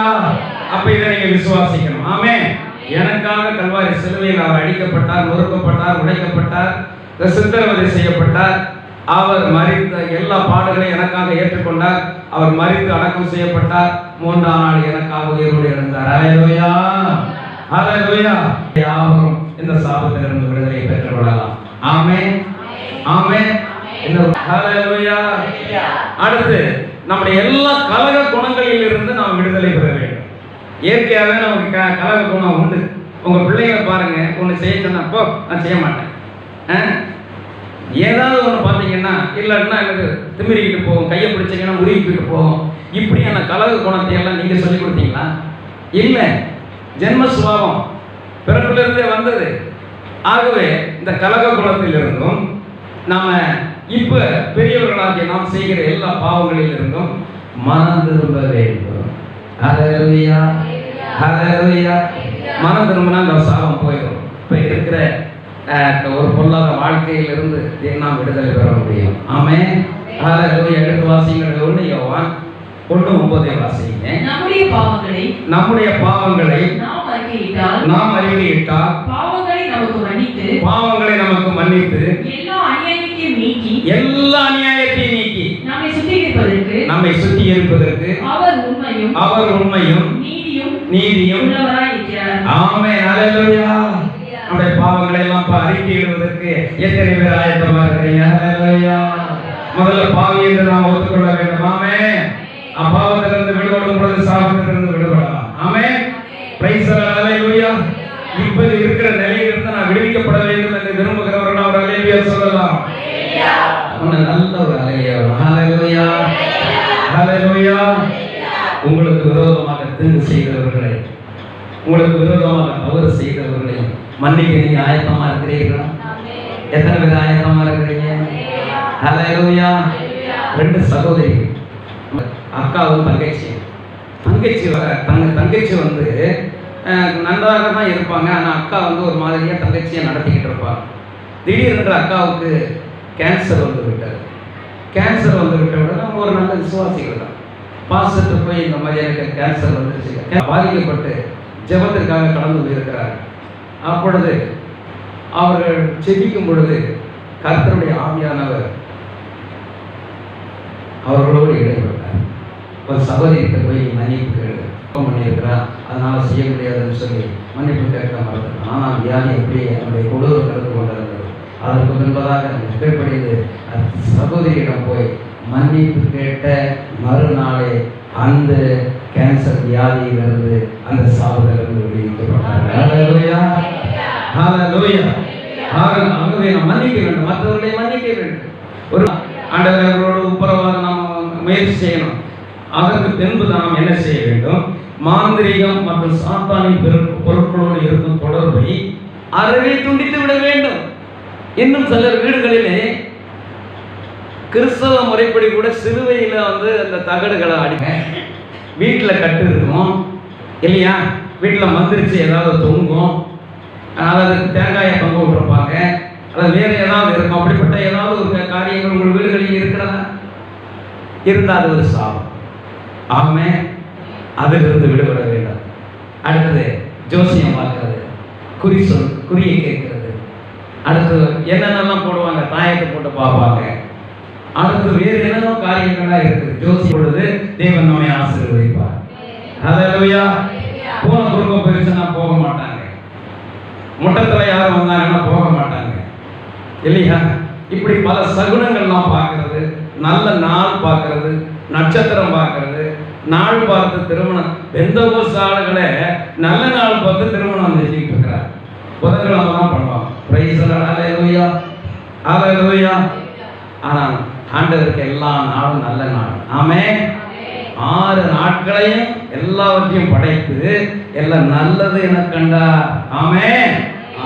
அப்ப இதை நீங்க விசுவாசிக்கணும். ஆமென். எனக்காக கல்வாரி சிலுவையில் அவர் அடிக்கப்பட்டார், நொறுக்கப்பட்டார், உடைக்கப்பட்டார், சித்திரவதை செய்யப்பட்டார். அவர் மரித்த எல்லா பாடுகளையும் எனக்காக ஏற்றுக்கொண்டார். அவர் மரித்து அடக்கம் செய்யப்பட்டார். 3ஆம் நாள் எனக்காக உயிரோடு எழுந்தார். அல்லேலூயா. அல்லேலூயா. யாவரும் இந்த சாபத்திலிருந்து விடுதலை பெற்றுக் கொள்ளலாம். ஆமென். ஆமென். அல்லேலூயா. அடுத்து நம்முடைய எல்லா கலக குணங்களில் இருந்து நாம் விடுதலை பெற வேண்டும். இயற்கையாகவே நமக்கு கலக குணம் உண்டு. உங்க பிள்ளைங்களை பாருங்க, ஒன்று செய்ய சொன்னப்போ நான் செய்ய மாட்டேன். ஏதாவது ஒன்று பார்த்தீங்கன்னா இல்லைன்னா எனக்கு திமிரிக்கிட்டு போகும், கையை பிடிச்சிங்கன்னா முறுக்கிட்டு போகும். இப்படியான கலக குணத்தை எல்லாம் நீங்க சொல்லி கொடுத்தீங்களா? இல்லை, ஜென்ம சுபாவம் பிறப்பிலிருந்தே வந்தது. ஆகவே இந்த கலக குணத்தில் இருந்தும் நாம இப்ப பெரியவர்களாகிய நாம் செய்கிற எல்லா பாவங்களில் இருந்தும் மனம் திரும்ப வேண்டும். ஹல்லேலூயா. ஹல்லேலூயா. மனம் திரும்பினா அந்த சாபம் போயிடும். இப்ப இருக்கிற ஒரு பொல்லாத வாழ்க்கையிலிருந்து நாம் விடுதலை பெற முடியும். ஆமென். ஹல்லேலூயா. எடுத்து வாசிங்கள். 1 யோவான் 1:9 வாசிங்க. நம்முடைய பாவங்களை நாம் அறிக்கையிட்டால் பாவங்களை நமக்கு மன்னித்து எல்லா அநியாயத்தையும் நீக்கி நம்மை சுத்திகரிப்பதற்கு அவர் உண்மையும் நீதியும் ஆமென். அல்லேலூயா. நம்முடைய பாவங்களை எல்லாம் அறிக்கையிடுவதற்கு எத்தனை பேர் ஆயத்தமா இருக்கிறீங்க? அல்லேலூயா. முதல்ல பாவி என்று நாம் ஒத்துக்கொள்ள வேண்டும். ஆமென். பாவத்திலிருந்து விடுபடும் பொழுது சாபத்திலிருந்து விடுபடலாம். Amen. Praise the Lord. Alleluia. இப்போது இருக்கிற நிலையிலிருந்து நான் விடுவிக்கப்பட வேண்டும் என்று விரும்புகிறவர்கள் அவர் அல்லேலூயா சொல்லலாம். நல்ல ஒரு அல்லேலூயா. ஹல்லேலூயா. ஹல்லேலூயா. உங்களுக்கு விரோதமாக தீங்கு செய்தவர்களை, உங்களுக்கு விரோதமாக தவறு செய்தவர்களை மன்னிக்க நீங்க ஆயத்தமா இருக்கிறீர்களா? எத்தனை பேர் ஆயத்தமா இருக்கிறீங்க? ஹல்லேலூயா. 2 சகோதரிகள், அக்காவும் தங்கச்சி வந்து நன்றாக தான் இருப்பாங்க. ஆனால் அக்கா வந்து ஒரு மாதிரியாக தங்கச்சியை நடத்திக்கிட்டு இருப்பாங்க. திடீரென்று அக்காவுக்கு கேன்சர் வந்து விட்டார். கேன்சர் வந்து விட்ட உடனே அவங்க ஒரு நல்ல விசுவாசிகள் தான். பாஸ்டர்கிட்ட போய் இந்த மாதிரி எனக்கு கேன்சர் வந்துருச்சு, பாதிக்கப்பட்டு ஜெபத்திற்காக கடந்து போயிருக்கிறார். அப்பொழுது அவர்கள் செபிக்கும் பொழுது கர்த்தருடைய ஆவியானவர் அவர்களோடு இடைப்பட்டார். ஒரு சகோதரிகிட்ட போய் மன்னிப்பு கேட்டு பண்ணியிருக்கிறார், அதனால செய்ய முடியாதுன்னு சொல்லி மன்னிப்பு கேட்க மறந்துட்டார். ஆனால் வியாதி எப்படி அவருடைய கொடூர கருத்து கொண்டிருந்தது. அதற்கு முன்பதாக கீழ்ப்படிந்து சகோதரியிடம் போய் மன்னிப்பு கேட்ட மறுநாளே அந்த கேன்சர் வியாதியிலிருந்து, அந்த சாவுகளிலிருந்து விடுவிக்கப்பட்டார்கள். ஹல்லேலூயா, ஹல்லேலூயா. ஆகவே நாம் மன்னிக்க வேண்டும், மற்றவர்களை மன்னிக்க வேண்டும். ஒரு ஆண்டவரோடு உப்புரவாக நாம் முயற்சி செய்யணும். அதற்கு பின்பு நாம் என்ன செய்ய வேண்டும்? மாந்திரீகம் மற்றும் சாத்தானின் பொருட்களோடு இருக்கும் தொடர்பை அறவே துண்டித்து விட வேண்டும். இன்னும் சிலர் வீடுகளிலே கிறிஸ்தவ முறைப்படி கூட சிலுவையில் அந்த தகடுகளை அடிக்க வீட்டில் கட்டு இருக்கும் இல்லையா? வீட்டில் மந்திரிச்சு ஏதாவது தொங்கும், அல்லது தேங்காயை பங்கு விட்டுருப்பாங்க, அல்லது வேறு ஏதாவது இருக்கும். அப்படிப்பட்ட ஏதாவது ஒரு காரியங்கள் உங்கள் வீடுகளில் இருக்கிறதா? இருந்தால் அது ஒரு சாபம். ஆகவே அதிலிருந்து விடுபட வேண்டும். அடுத்தது ஜோசியம் பார்க்கறது, குறியை கேட்கறது, அடுத்து என்னென்னலாம் போடுவாங்க, தாயத்தை போட்டு பார்ப்பாங்க. அடுத்து வேறு என்னென்ன காரியங்கள்லாம் இருக்குது. ஜோசியம் பொழுது தேவன் நம்மை ஆசீர்வதிப்பார். ஹல்லேலூயா. போன குடும்பம் பெருசுனா போக மாட்டாங்க, முட்டத்தில் யாரும் வந்தாங்கன்னா போக மாட்டாங்க இல்லையா? இப்படி பல சகுனங்கள்லாம் பார்க்கறது, நல்ல நாள் பார்க்கறது, நட்சத்திரம் பார்க்கறது, நாள் பார்த்து திருமணம். பெந்தகோஸ்து ஆளுகளை நல்ல நாள் பார்த்து திருமணம் செஞ்சுட்டு இருக்கிறார். புதன்கிழமை தான் பண்ணுவாங்க. Praise the Lord. Hallelujah, hallelujah. ஆனால் ஆண்டவருக்கு எல்லா நாளும் நல்ல நாள். ஆமென். 6 நாட்களையும் எல்லாவற்றையும் படைத்து எல்லாம் நல்லது என கண்டார். ஆமென்.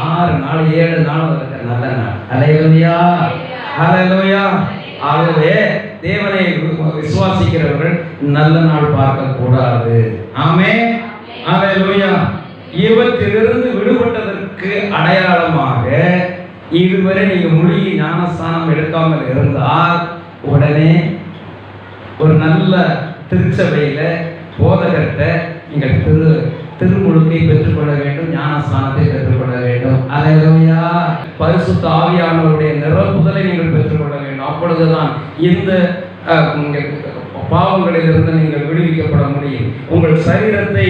6 நாள் 7 நாள் இருக்கிற நல்ல நாள். ஹல்லேலூயா, ஹல்லேலூயா. ஆகவே தேவனை விசுவாசிக்கிறவர்கள் நல்ல நாள் பார்க்க கூடாது. ஆமென், ஹல்லேலூயா. இவற்றிலிருந்து விடுபட்டதற்கு அடையாளமாக இதுவரை நீங்க மூழ்கி ஞானஸ்தானம் எடுக்காமல் இருந்தால் உடனே ஒரு நல்ல திருச்சபையில போதகர்கிட்ட நீங்கள் திருமுழுக்கை பெற்றுக்கொள்ள வேண்டும், ஞானஸ்தானத்தை பெற்றுக்கொள்ள வேண்டும். அல்லேலூயா. பரிசுத்த ஆவியானவருடைய நிரப்புதலை நீங்கள் பெற்றுக்கொள்ள வேண்டும். அப்பொழுதுதான் இந்த பாவங்களிலிருந்து நீங்கள் விடுவிக்கப்பட முடியும். உங்கள் சரீரத்தை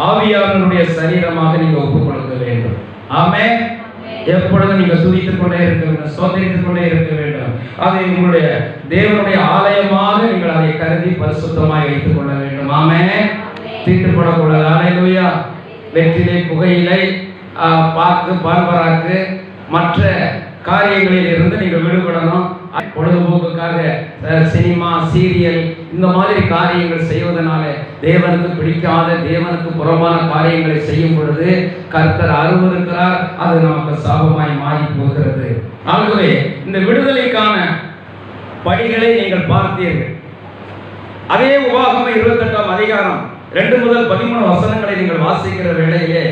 ஆவியானவருடைய சரீரமாக நீங்கள் ஒப்புக் கொடுக்க வேண்டும். ஆமென். எப்பொழுதும் நீங்கள் துதித்துக் கொண்டே இருக்க வேண்டும், ஸ்தோத்திரித்துக் கொண்டே இருக்க வேண்டும். அதை உங்களுடைய தேவனுடைய ஆலயமாக நீங்கள் அதை கருதி பரிசுத்தமாய் வைத்துக் கொள்ள வேண்டும். ஆமென். தீட்டுப்படக்கூடாது. ஹல்லேலூயா. வெற்றிலை, புகையிலை, பாக்கு, பார்பராக்கு, மற்ற காரியங்களில் இருந்து நீங்கள் விடுபடணும். பொழுதுபோக்குக்காக சினிமா, சீரியல் இந்த மாதிரி காரியங்கள் செய்வதனால தேவனுக்கு பிடிக்காத, தேவனுக்கு புறமான காரியங்களை செய்யும் பொழுது கர்த்தர் அருவருக்கிறார். அது நமக்கு சாபமாய் மாறி போகிறது. ஆகவே இந்த விடுதலைக்கான படிகளை நீங்கள் பார்த்தீர்கள். அதே உபாகமம் 28ஆம் அதிகாரம் 2 முதல் 13 வசனங்களை நீங்கள் வாசிக்கிற வேளையிலே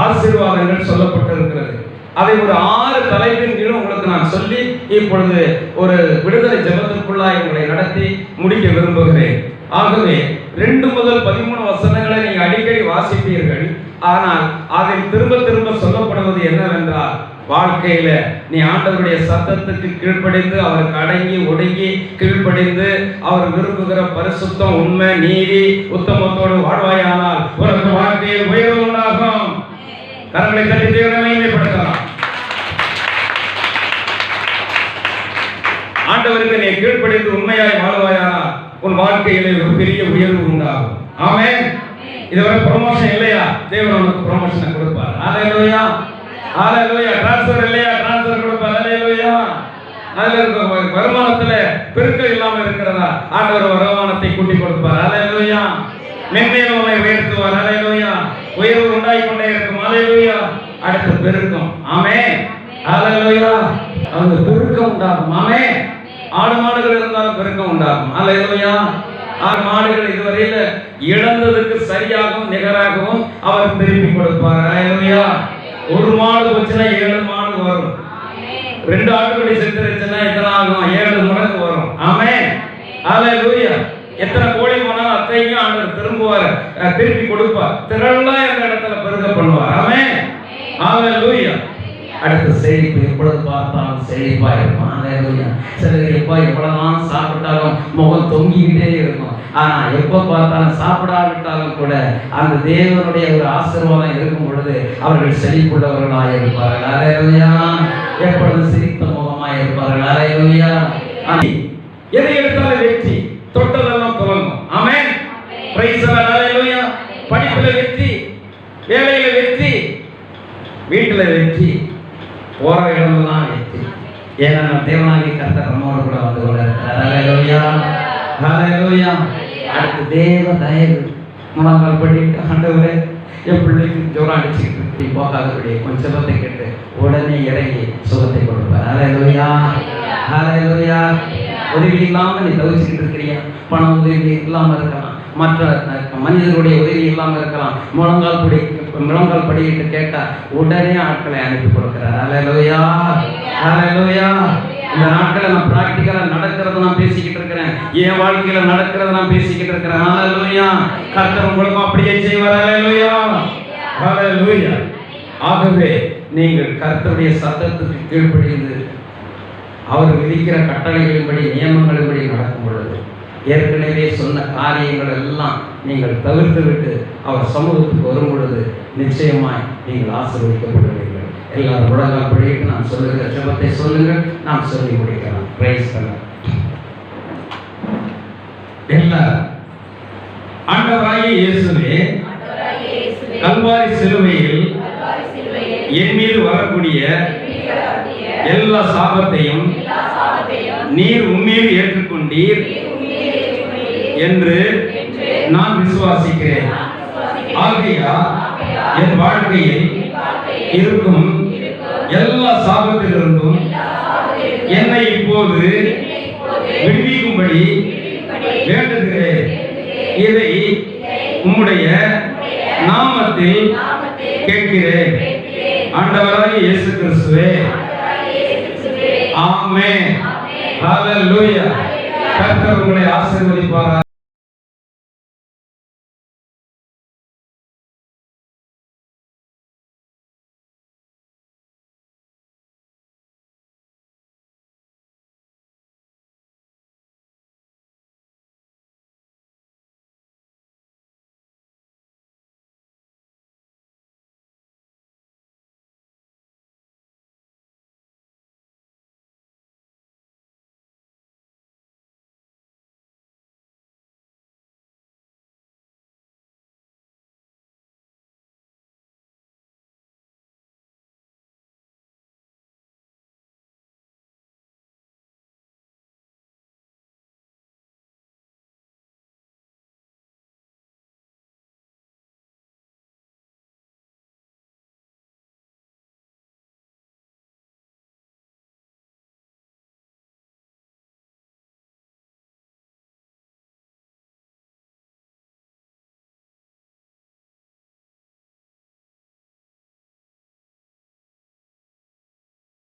ஆசீர்வாதங்கள் சொல்லப்பட்டிருக்கிறது. அதை ஒரு 6 தலைப்பின் கீழும் உங்களுக்கு நான் சொல்லி இப்பொழுது ஒரு விடுதலை ஜெபத்திற்குள்ளாய் உங்களை நடத்தி முடிக்க விரும்புகிறேன். ஆகவே 2 முதல் 13 வசனங்களை நீங்கள் அடிக்கடி வாசிப்பீர்கள். ஆனால் அதில் திரும்ப திரும்ப சொல்லப்படுவது என்னவென்றால், வாழ்க்கையில நீ ஆண்டவருடைய சத்தத்துக்கு கீழ்ப்படிந்து, அவருக்கு அடங்கி ஒடுங்கி கீழ்ப்படிந்து, அவர் விரும்புகிற பரிசுத்தம், உண்மை, நீதி, உத்தமத்தோடு வாழ்வாயானால் உனக்கு வாழ்க்கையில் உயர்வு உண்டாகும். கரங்களை தட்டி தேவனை மகிமைப்படுத்தலாம். ஆண்டவருக்கு நீ கீழ்ப்படிந்து உண்மையாய் வாழ்வாயானால் உன் வாழ்க்கையிலே ஒரு பெரிய உயர்வு உண்டாகும். ஆமென். இதுவரை ப்ரமோஷன் இல்லையா? தேவன் உனக்கு ப்ரமோஷனை கொடுப்பார். ஹல்லேலூயா, ஹல்லேலூயா. ட்ரான்ஸ்ஃபர் இல்லையா? ட்ரான்ஸ்ஃபர் கொடுப்பார். ஹல்லேலூயா. அதுல இருக்க வருமானத்துல பெருக்கம் இல்லாம இருக்கிறதா? ஆண்டவர் வருமானத்தை கூட்டி கொடுப்பார். ஹல்லேலூயா. மென்மேலும் உன்னை உயர்த்துவார். ஹல்லேலூயா. உயர்வு உண்டாகிக் கொண்டே இருக்கும். ஹல்லேலூயா. அடுத்து பெருக்கம். ஆமென், ஹல்லேலூயா. அந்த பெருக்கம் உண்டாகும். ஆமென். ஆடு மாடுகள் இருந்தாலும் பெருக்கம் உண்டாகும். ஹல்லேலூயா. ஆடு மாடுகள் இதுவரையில இழந்ததுக்கு சரியாகவும் நிகராகவும் அவர் திருப்பி கொடுப்பார். ஹல்லேலூயா. ஒரு மாடு போச்சுன்னா 7 மாடு வரும். 2 ஆடுகளை செத்துருச்சுன்னா எத்தனை ஆகும்? 7 மடங்கு வரும். ஆமென், ஹல்லேலூயா. எத்தனை கோழி போனாலும் அத்தையும் ஆண்டவர் திரும்புவார், திருப்பி கொடுப்பார். திரளா எந்த இடத்துல பெருக பண்ணுவார். ஆமென், ஹல்லேலூயா. அடுத்த செழிப்பு எப்பொழுது பார்த்தாலும் செழிப்பா இருக்கும். ஹல்லேலூயா. சிலர் எப்போ எவ்வளவுதான் சாப்பிட்டாலும் முகம் தொங்கிக்கிட்டே இருக்கும். ஆனா எப்போ பார்த்தாலும் சாப்பிடாவிட்டாலும் கூட அந்த தேவனுடைய ஒரு ஆசீர்வாதம் இருக்கும் பொழுது அவர்கள் செழிப்புள்ளவர்களாக இருப்பார்கள். ஹல்லேலூயா. எப்பொழுதும் சிரித்த முகமாய் இருப்பார்கள். ஹல்லேலூயா. எதை எடுத்தாலும் வெற்றி, தொட்டதெல்லாம் துவங்கும். Amen. Praise the Lord. Hallelujah. படிப்புல வெற்றி, வேலையில வெற்றி, வீட்டுல வெற்றி, போற இடமெல்லாம் வெற்றி. ஏன்னா தேவனாகிய கர்த்தர் நம்மோடு கூட வந்து கொண்டிருக்கிறார். ஹalleluya. ஹalleluya. அடுத்து தேவ தயவு. முழங்கால் படிட்டு, ஆண்டவரே என் பிள்ளைக்கு ஜுரம் அடிச்சுக்கிட்டு போகாதபடி கொஞ்சம் ஜெபத்தை கேட்டு உடனே இறங்கி சுகத்தை கொடுப்பார். ஹalleluya. ஹalleluya. உதவி இல்லாம நீ தவிச்சுக்கிட்டு இருக்கிறியா? பண உதவி இல்லாம இருக்கலாம், மற்ற மனிதர்களுடைய உதவி இல்லாம இருக்கலாம். முழங்கால் படிக்கிட்டு கேட்டா உடனே ஆட்களை அனுப்பி கொடுக்கிறார். ஹalleluya. ஹalleluya. இந்த நாட்களை நான் பிராக்டிக்கலா நடக்கிறத நான் பேசிக்கிட்டு இருக்கிறேன். என் வாழ்க்கையில நடக்கிறத நான் பேசிக்கிட்டு இருக்கிறேன். ஹalleluya. கர்த்தர் உங்களுக்கு அப்படியே செய்வார். ஹalleluya. ஹalleluya. ஆகவே நீங்கள் கர்த்தருடைய சத்தத்துக்கு கீழ்ப்படிந்து அவர் விதிக்கிற கட்டளைகளின்படி நியமங்களின்படி நடக்கும் பொழுது ஏற்கனவே சொன்ன காரியங்கள் எல்லாம் நீங்கள் தவிர்த்து விட்டு அவர் சமூகத்துக்கு வரும் பொழுது நிச்சயமாய் நீங்கள் ஆசீர்வதிக்கப்படுவீர்கள். எல்லாரும் முழங்கால் படிட்டு நாம் சொல்லுகிற ஜெபத்தை சொல்லுங்கள். நாம் சொல்லி முடிக்கலாம். Price the Lord. எல்லாரும் ஆண்டவராகிய இயேசுவே கல்வாரி சிலுவையில் என் மீது வரக்கூடிய எல்லா சாபத்தையும் நீர் உம்மீது ஏற்றுக்கொண்டீர் என்று நான் விசுவாசிக்கிறேன். ஆகையால் என் வாழ்க்கையில் இருக்கும் எல்லா சாபத்திலிருந்தும் என்னை இப்போது விடுவிக்கும்படி வேண்டுகிறேன். இதை உம்முடைய நாமத்தில் கேட்கிறேன். ஆண்டவராகிய இயேசு கிறிஸ்துவே. ஆமென். ஹalleluya. கர்த்தர் உங்களை ஆசீர்வதிப்பாராக.